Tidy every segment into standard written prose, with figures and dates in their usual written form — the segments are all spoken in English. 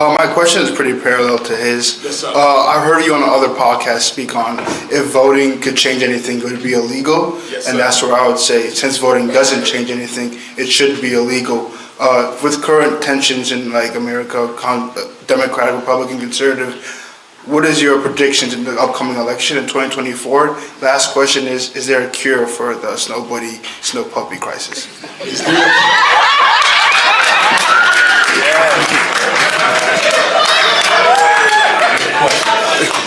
My question is pretty parallel to his. Yes, sir. I heard you on other podcasts speak on if voting could change anything, it would be illegal. Yes, and sir. that's where I would say, since voting doesn't change anything, it should be illegal. With current tensions in like America, Democratic, Republican, Conservative, what is your predictions in the upcoming election in 2024? Last question is there a cure for the snow bunny, snow puppy crisis? Is there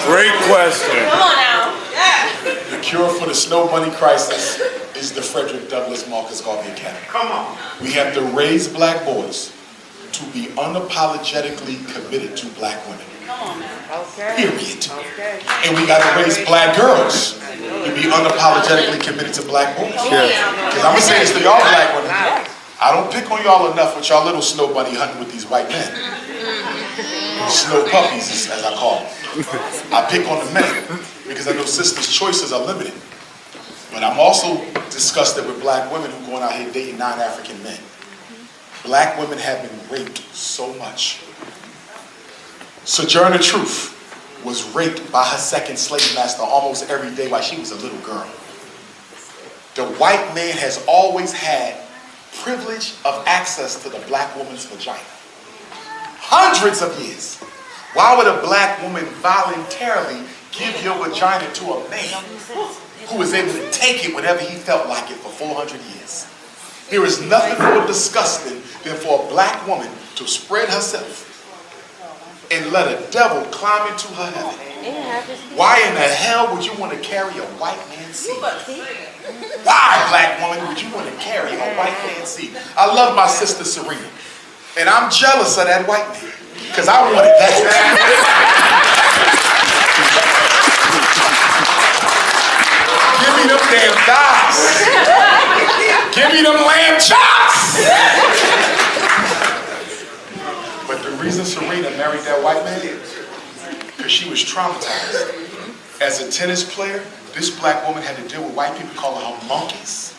Great question. Come on now. Yeah. The cure for the snow bunny crisis is the Frederick Douglass Marcus Garvey Academy. Come on. We have to raise black boys to be unapologetically committed to black women. Come on now. Okay. Period. Okay. And we got to raise black girls to be unapologetically committed to black boys. Because I'm going to say this to y'all black women. I don't pick on y'all enough with y'all little snow bunny hunting with these white men. Snow puppies, as I call them. I pick on the men because I know sisters' choices are limited. But I'm also disgusted with black women who are going out here dating non-African men. Black women have been raped so much. Sojourner Truth was raped by her second slave master almost every day while she was a little girl. The white man has always had privilege of access to the black woman's vagina. Hundreds of years. Why would a black woman voluntarily give your vagina to a man who was able to take it whenever he felt like it for 400 years? There is nothing more disgusting than for a black woman to spread herself and let a devil climb into her heaven. Why in the hell would you want to carry a white man's seed? Why, black woman, would you want to carry a white man's seed? I love my sister Serena, and I'm jealous of that white man because I wanted that. Give me them damn thighs. Give me them lamb chops. But the reason Serena married that white man is because she was traumatized. As a tennis player, this black woman had to deal with white people calling her monkeys,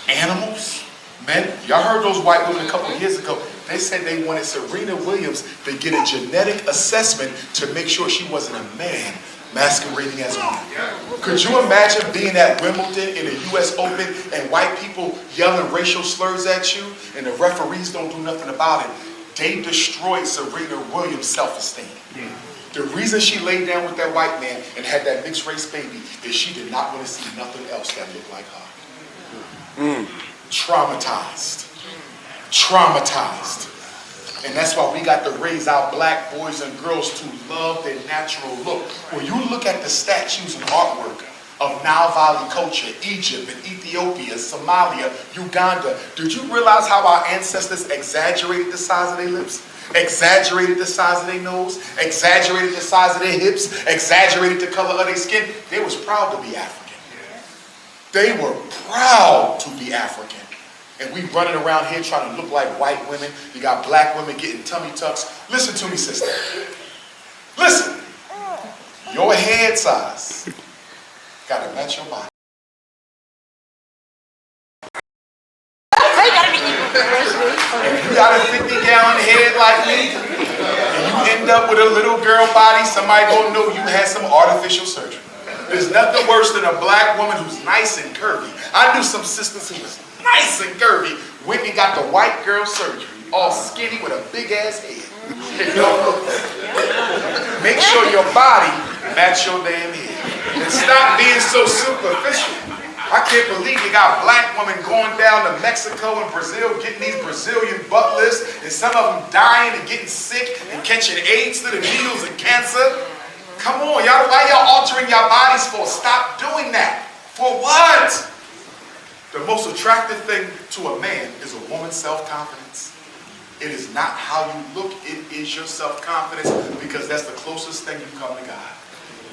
animals, men. Y'all heard those white women a couple of years ago. They said they wanted Serena Williams to get a genetic assessment to make sure she wasn't a man masquerading as a woman. Could you imagine being at Wimbledon in the US Open and white people yelling racial slurs at you and the referees don't do nothing about it? They destroyed Serena Williams' self-esteem. The reason she laid down with that white man and had that mixed race baby is she did not want to see nothing else that looked like her. Traumatized. Traumatized. And that's why we got to raise our black boys and girls to love their natural look. When you look at the statues and artwork of Nile Valley culture, Egypt and Ethiopia, Somalia, Uganda, did you realize how our ancestors exaggerated the size of their lips? Exaggerated the size of their nose, exaggerated the size of their hips, exaggerated the color of their skin. They was proud to be African. They were proud to be African. And we running around here trying to look like white women. You got black women getting tummy tucks. Listen to me, sister. Listen. Your head size gotta match your body. If you got a 50-gallon head like me, and you end up with a little girl body, somebody gonna know you had some artificial surgery. There's nothing worse than a black woman who's nice and curvy. I knew some sisters who was nice and curvy, went and got the white girl surgery, all skinny with a big ass head. It don't look good. Make sure your body match your damn head. And stop being so superficial. I can't believe you got black women going down to Mexico and Brazil getting these Brazilian butt lifts, and some of them dying and getting sick and catching AIDS through the needles and cancer. Come on, y'all, why y'all altering your bodies for? Stop doing that. For what? The most attractive thing to a man is a woman's self-confidence. It is not how you look, it is your self-confidence, because that's the closest thing you come to God.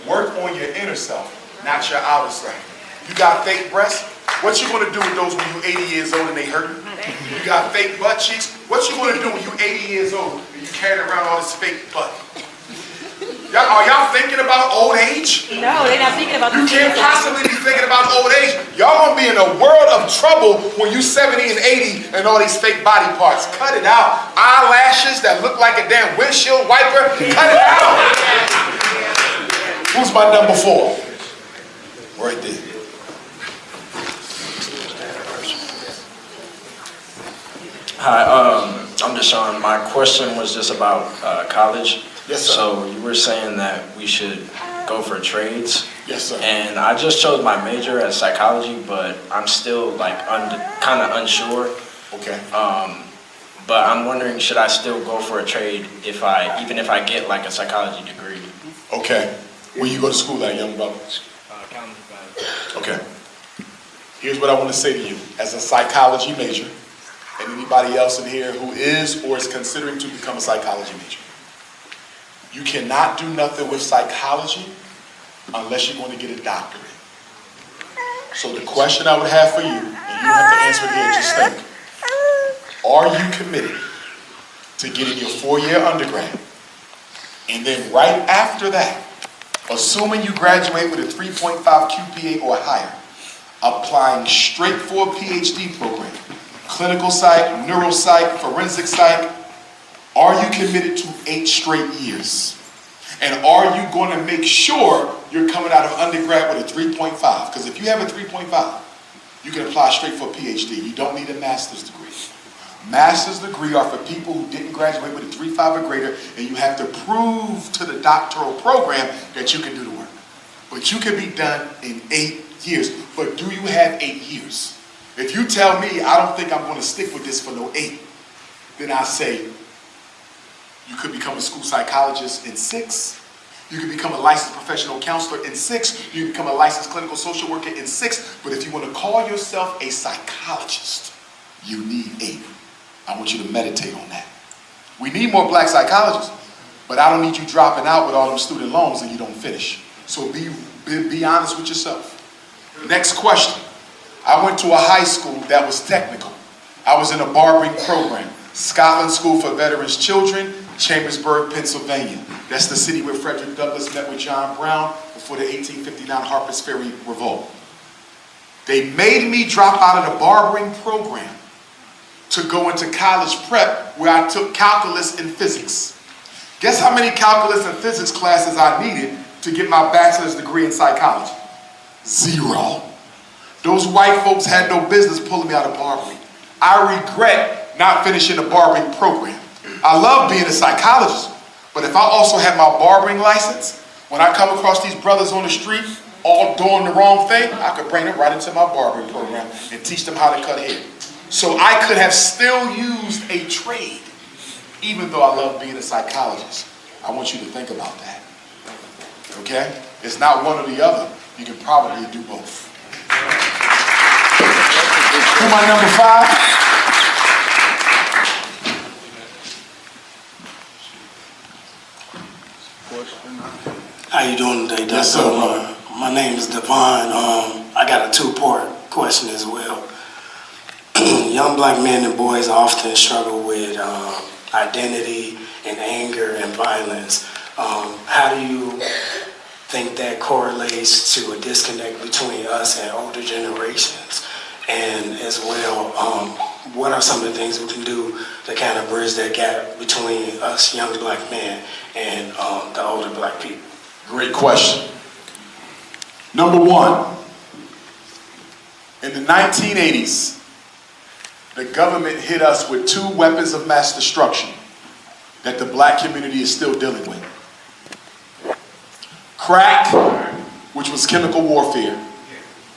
Work on your inner self, not your outer self. You got fake breasts? What you gonna do with those when you're 80 years old and they hurt? You got fake butt cheeks? What you gonna do when you're 80 years old and you carrying around all this fake butt? Y'all Are y'all thinking about old age? No, they're not thinking about You the can't future. possibly be thinking about old age. Y'all gonna be in a world of trouble when you 70 and 80 and all these fake body parts. Cut it out. Eyelashes that look like a damn windshield wiper. Cut it out. Who's my number 4? Right there. Hi, I'm Deshaun. My question was just about college. Yes, sir. So you were saying that we should go for trades. Yes, sir. And I just chose my major as psychology, but I'm still like kind of unsure. Okay. But I'm wondering, should I still go for a trade even if I get like a psychology degree? Okay. Where you go to school at, young brother? Okay. Here's what I want to say to you. As a psychology major, and anybody else in here who is or is considering to become a psychology major, you cannot do nothing with psychology unless you're going to get a doctorate. So the question I would have for you, and you don't have to answer it here, just think. Are you committed to getting your 4-year undergrad? And then right after that, assuming you graduate with a 3.5 QPA or higher, applying straight for a PhD program, clinical psych, neuropsych, forensic psych, are you committed to 8 straight years? And are you going to make sure you're coming out of undergrad with a 3.5? Because if you have a 3.5, you can apply straight for a PhD. You don't need a master's degree. Master's degree are for people who didn't graduate with a 3.5 or greater, and you have to prove to the doctoral program that you can do the work. But you can be done in 8 years. But do you have 8 years? If you tell me I don't think I'm going to stick with this for no 8, then I say you could become a school psychologist in 6. You can become a licensed professional counselor in 6. You can become a licensed clinical social worker in 6. But if you want to call yourself a psychologist, you need 8. I want you to meditate on that. We need more black psychologists, but I don't need you dropping out with all them student loans and you don't finish. So be honest with yourself. Next question. I went to a high school that was technical. I was in a barbering program. Scotland School for Veterans Children, Chambersburg, Pennsylvania. That's the city where Frederick Douglass met with John Brown before the 1859 Harper's Ferry revolt. They made me drop out of the barbering program to go into college prep where I took calculus and physics. Guess how many calculus and physics classes I needed to get my bachelor's degree in psychology? 0. Those white folks had no business pulling me out of barbering. I regret not finishing the barbering program. I love being a psychologist, but if I also had my barbering license, when I come across these brothers on the street all doing the wrong thing, I could bring them right into my barbering program and teach them how to cut hair. So I could have still used a trade, even though I love being a psychologist. I want you to think about that. Okay? It's not one or the other. You can probably do both. Who my number 5? How you doing today, Dr. Yes, sir. Umar? My name is Devon. I got a 2-part question as well. Young black men and boys often struggle with identity and anger and violence. How do you think that correlates to a disconnect between us and older generations? And as well, what are some of the things we can do to kind of bridge that gap between us young black men and the older black people? Great question. Number 1, in the 1980s, the government hit us with 2 weapons of mass destruction that the black community is still dealing with. Crack, which was chemical warfare,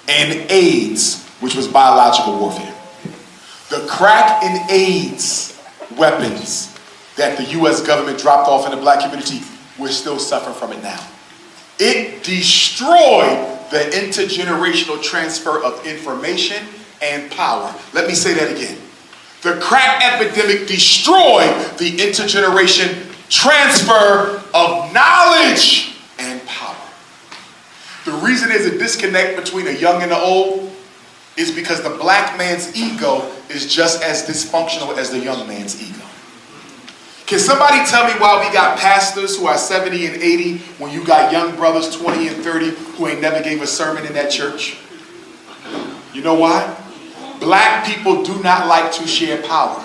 and AIDS, which was biological warfare. The crack and AIDS weapons that the U.S. government dropped off in the black community, we're still suffering from it now. It destroyed the intergenerational transfer of information and power. Let me say that again. The crack epidemic destroyed the intergeneration transfer of knowledge and power. The reason there's a disconnect between the young and the old is because the black man's ego is just as dysfunctional as the young man's ego. Can somebody tell me why we got pastors who are 70 and 80 when you got young brothers 20 and 30 who ain't never gave a sermon in that church? You know why? Black people do not like to share power.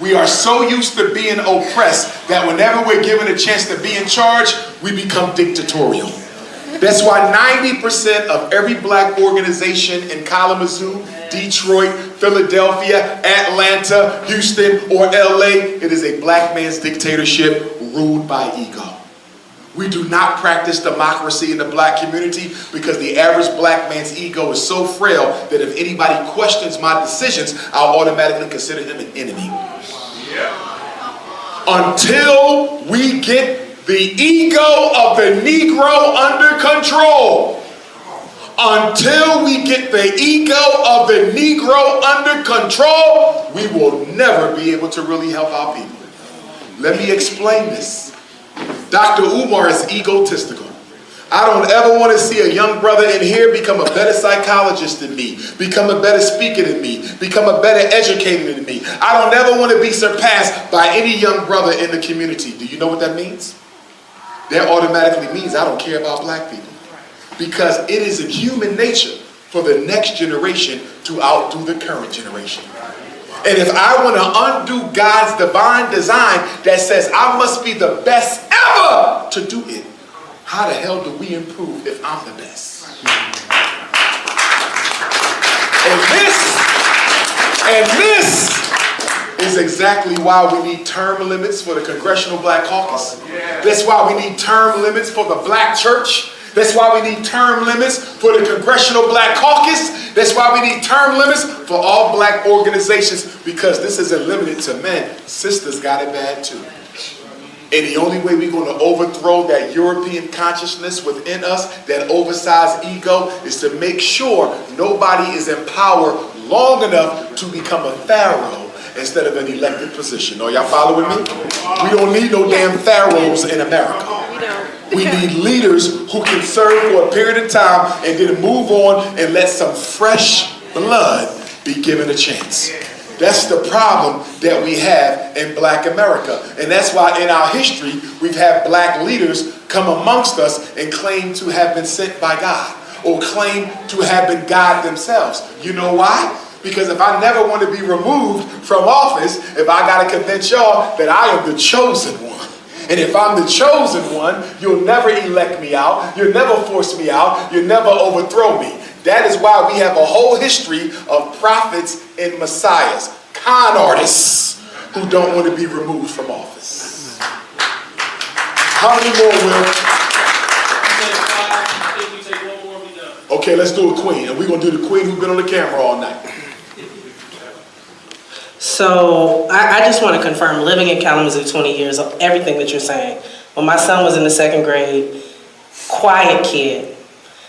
We are so used to being oppressed that whenever we're given a chance to be in charge, we become dictatorial. That's why 90% of every black organization in Kalamazoo, Detroit, Philadelphia, Atlanta, Houston, or LA, it is a black man's dictatorship ruled by ego. We do not practice democracy in the black community because the average black man's ego is so frail that if anybody questions my decisions, I'll automatically consider him an enemy. Until we get the ego of the Negro under control. Until we get the ego of the Negro under control, we will never be able to really help our people. Let me explain this. Dr. Umar is egotistical. I don't ever want to see a young brother in here become a better psychologist than me, become a better speaker than me, become a better educator than me. I don't ever want to be surpassed by any young brother in the community. Do you know what that means? That automatically means I don't care about black people. Because it is in human nature for the next generation to outdo the current generation. And if I want to undo God's divine design that says I must be the best ever to do it, how the hell do we improve if I'm the best? And this is exactly why we need term limits for the Congressional Black Caucus. That's why we need term limits for the black church. That's why we need term limits for the Congressional Black Caucus. That's why we need term limits for all black organizations, because this isn't limited to men. Sisters got it bad too. And the only way we're going to overthrow that European consciousness within us, that oversized ego, is to make sure nobody is in power long enough to become a pharaoh instead of an elected position. Are y'all following me? We don't need no damn pharaohs in America. We need leaders who can serve for a period of time and then move on and let some fresh blood be given a chance. That's the problem that we have in black America. And that's why in our history, we've had black leaders come amongst us and claim to have been sent by God, or claim to have been God themselves. You know why? Because if I never want to be removed from office, if I got to convince y'all that I am the chosen one, and if I'm the chosen one, you'll never elect me out, you'll never force me out, you'll never overthrow me. That is why we have a whole history of prophets and messiahs, con artists who don't want to be removed from office. How many more, Will? Okay, let's do a queen. And we're going to do the queen who's been on the camera all night. So I just want to confirm, living in Kalamazoo 20 years, of everything that you're saying. When my son was in the 2nd grade, quiet kid.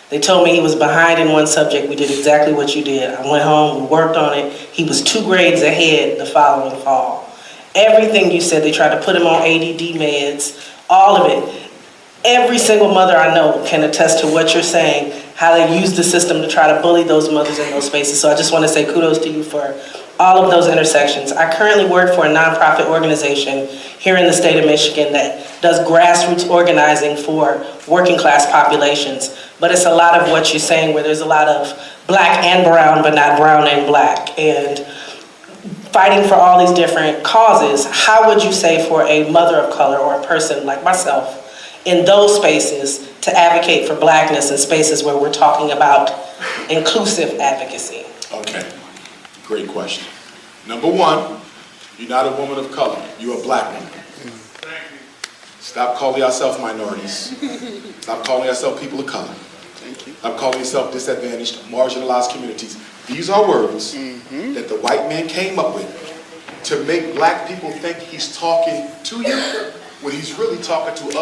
They told me he was behind in one subject. We did exactly what you did. I went home, we worked on it. He was 2 grades ahead the following fall. Everything you said, they tried to put him on ADD meds, all of it. Every single mother I know can attest to what you're saying, how they use the system to try to bully those mothers in those spaces. So I just want to say kudos to you for all of those intersections. I currently work for a nonprofit organization here in the state of Michigan that does grassroots organizing for working class populations. But it's a lot of what you're saying, where there's a lot of black and brown, but not brown and black. And fighting for all these different causes, how would you say for a mother of color or a person like myself in those spaces to advocate for blackness in spaces where we're talking about inclusive advocacy? Okay, great question. Number one, you're not a woman of color, you're a black woman. Stop calling yourself minorities. Stop calling yourself people of color. Stop calling yourself disadvantaged, marginalized communities. These are words that the white man came up with to make black people think he's talking to you when he's really talking to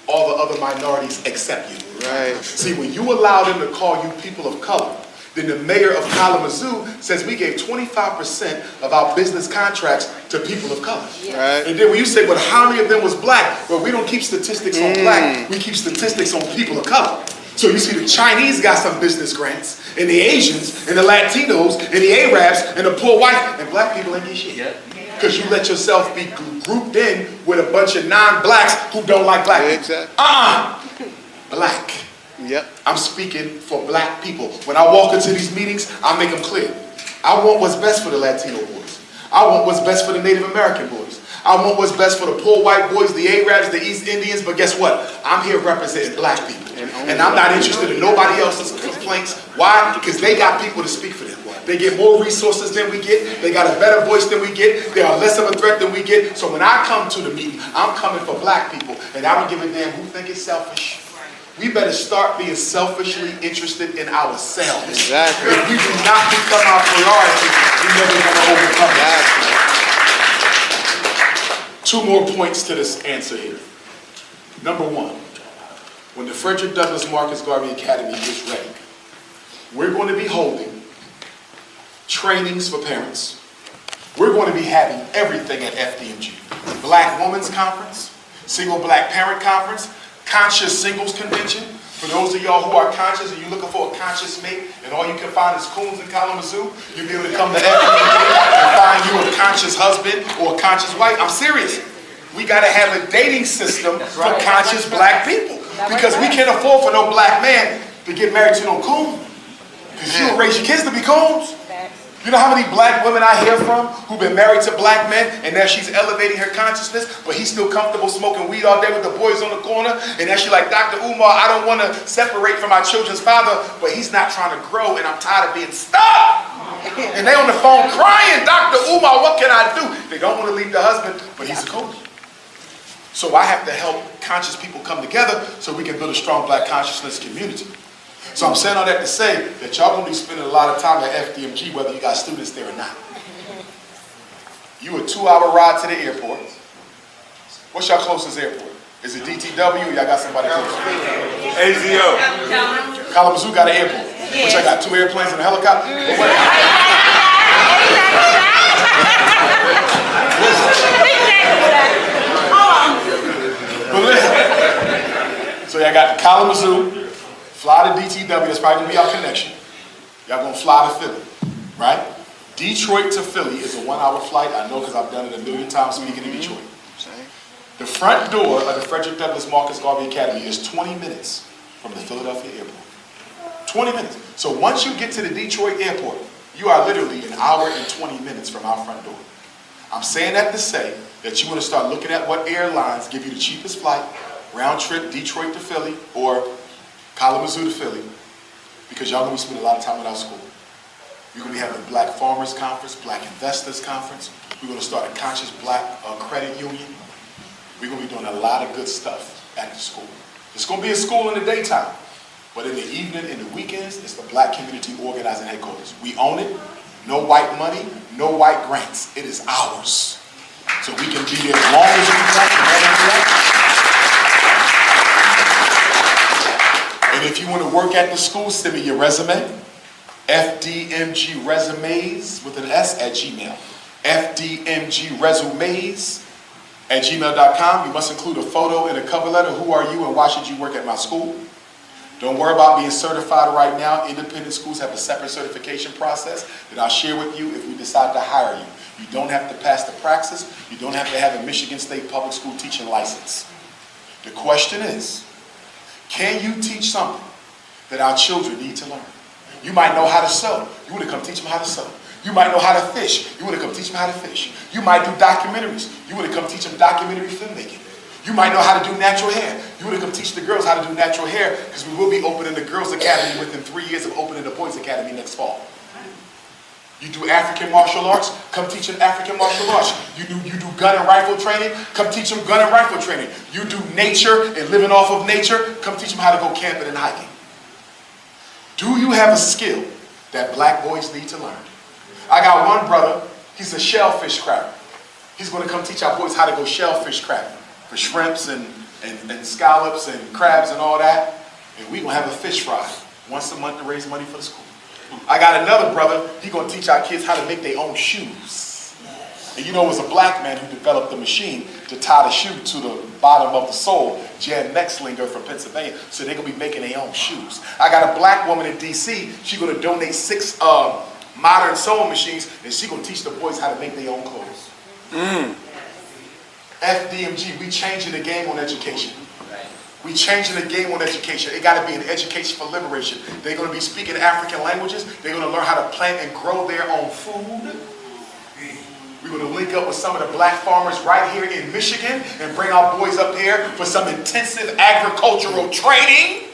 all the other minorities except you. Right. See, when you allow them to call you people of color, then the mayor of Kalamazoo says we gave 25% of our business contracts to people of color. Right. And then when you say, well, how many of them was black? Well, we don't keep statistics on black, we keep statistics on people of color. So you see the Chinese got some business grants, and the Asians, and the Latinos, and the Arabs, and the poor white, and black people ain't get shit. because you let yourself be grouped in with a bunch of non-blacks who don't like black people. Exactly. Black. Yep. I'm speaking for black people. When I walk into these meetings, I make them clear. I want what's best for the Latino boys. I want what's best for the Native American boys. I want what's best for the poor white boys, the Arabs, the East Indians, but guess what? I'm here representing black people. And I'm not interested in nobody else's complaints. Why? Because they got people to speak for them. They get more resources than we get. They got a better voice than we get. They are less of a threat than we get. So when I come to the meeting, I'm coming for black people. And I don't give a damn who think it's selfish. We better start being selfishly interested in ourselves. Exactly. If we do not become our priority, we're never going to overcome it. Two more points to this answer here. Number one, when the Frederick Douglass Marcus Garvey Academy is ready, we're going to be holding trainings for parents. We're going to be having everything at FDMG. Black Women's Conference, Single Black Parent Conference, Conscious Singles Convention. For those of y'all who are conscious and you're looking for a conscious mate and all you can find is coons in Kalamazoo, you'll be able to come to FDMG and find you a conscious husband or a conscious wife. I'm serious. We got to have a dating system for conscious black people. Because we can't afford for no black man to get married to no coon. Because you don't raise your kids to be coons. You know how many black women I hear from who've been married to black men and now she's elevating her consciousness, but he's still comfortable smoking weed all day with the boys on the corner, and now she's like, Dr. Umar, I don't want to separate from my children's father, but he's not trying to grow and I'm tired of being stuck. And they on the phone crying, Dr. Umar, what can I do? They don't want to leave the husband, but he's a coach. So I have to help conscious people come together so we can build a strong black consciousness community. So I'm saying all that to say that y'all gonna be spending a lot of time at FDMG whether you got students there or not. You a 2-hour ride to the airport. What's your closest airport? Is it DTW or y'all got somebody close? AZO. Kalamazoo got an airport. Which I got 2 airplanes and a helicopter? But listen, so y'all got the Kalamazoo, fly to DTW, that's probably gonna be our connection. Y'all gonna fly to Philly, right? Detroit to Philly is a 1-hour flight. I know because I've done it a million times speaking in Detroit. The front door of the Frederick Douglass Marcus Garvey Academy is 20 minutes from the Philadelphia airport. 20 minutes. So once you get to the Detroit airport, you are literally an hour and 20 minutes from our front door. I'm saying that to say that you want to start looking at what airlines give you the cheapest flight, round trip Detroit to Philly or Kalamazoo to Philly, because y'all going to be spending a lot of time at our school. We're going to be having a Black Farmers Conference, Black Investors Conference. We're going to start a Conscious Black Credit Union. We're going to be doing a lot of good stuff at the school. It's going to be a school in the daytime, but in the evening and the weekends, it's the Black Community Organizing Headquarters. We own it. No white money, no white grants. It is ours. So we can be there as long as we want and And if you want to work at the school, send me your resume. FDMG resumes with an S at Gmail. FDMG resumes at gmail.com. You must include a photo and a cover letter. Who are you and why should you work at my school? Don't worry about being certified right now. Independent schools have a separate certification process that I'll share with you if we decide to hire you. You don't have to pass the praxis. You don't have to have a Michigan State public school teaching license. The question is, can you teach something that our children need to learn? You might know how to sew. You want to come teach them how to sew. You might know how to fish. You want to come teach them how to fish. You might do documentaries. You want to come teach them documentary filmmaking. You might know how to do natural hair. You want to come teach the girls how to do natural hair because we will be opening the Girls Academy within 3 years of opening the Boys Academy next fall. You do African martial arts, come teach them African martial arts. You do gun and rifle training, come teach them gun and rifle training. You do nature and living off of nature, come teach them how to go camping and hiking. Do you have a skill that black boys need to learn? I got one brother, he's a shellfish crabber. He's going to come teach our boys how to go shellfish crabbing for shrimps and scallops and crabs and all that. And we're going to have a fish fry once a month to raise money for the school. I got another brother, he's going to teach our kids how to make their own shoes. And you know, it was a black man who developed the machine to tie the shoe to the bottom of the sole, Jan Mexlinger from Pennsylvania, so they're going to be making their own shoes. I got a black woman in D.C., she's going to donate 6 modern sewing machines, and she's going to teach the boys how to make their own clothes. FDMG, we changing the game on education. We changing the game on education. It got to be an education for liberation. They're going to be speaking African languages. They're going to learn how to plant and grow their own food. We're going to link up with some of the black farmers right here in Michigan and bring our boys up here for some intensive agricultural training.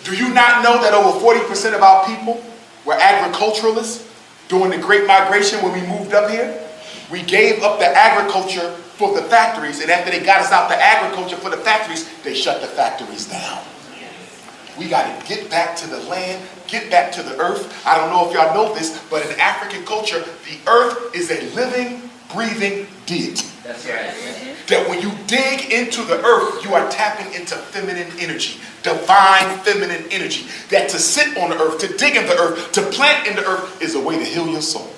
Do you not know that over 40% of our people were agriculturalists during the Great Migration when we moved up here? We gave up the agriculture for the factories, and after they got us out the agriculture for the factories, they shut the factories down. We got to get back to the land, get back to the earth. I don't know if y'all know this, but in African culture, the earth is a living, breathing deity. That's right. That when you dig into the earth, you are tapping into feminine energy, divine feminine energy. That to sit on the earth, to dig in the earth, to plant in the earth is a way to heal your soul.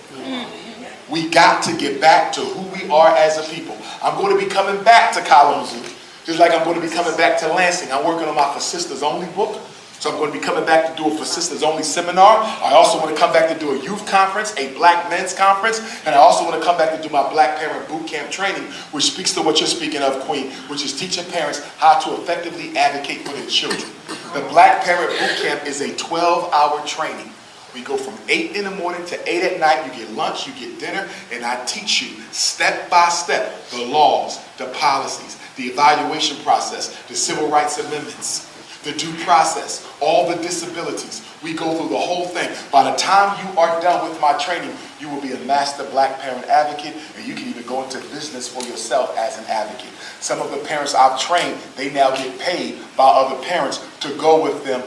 We got to get back to who we are as a people. I'm going to be coming back to Kalamazoo, just like I'm going to be coming back to Lansing. I'm working on my For Sisters Only book. So I'm going to be coming back to do a For Sisters Only seminar. I also want to come back to do a youth conference, a black men's conference, and I also want to come back to do my black parent boot camp training, which speaks to what you're speaking of, Queen, which is teaching parents how to effectively advocate for their children. The Black Parent Boot Camp is a 12-hour training. We go from 8 in the morning to 8 at night. You get lunch, you get dinner, and I teach you step by step the laws, the policies, the evaluation process, the civil rights amendments, the due process, all the disabilities. We go through the whole thing. By the time you are done with my training, you will be a master black parent advocate, and you can even go into business for yourself as an advocate. Some of the parents I've trained, they now get paid by other parents to go with them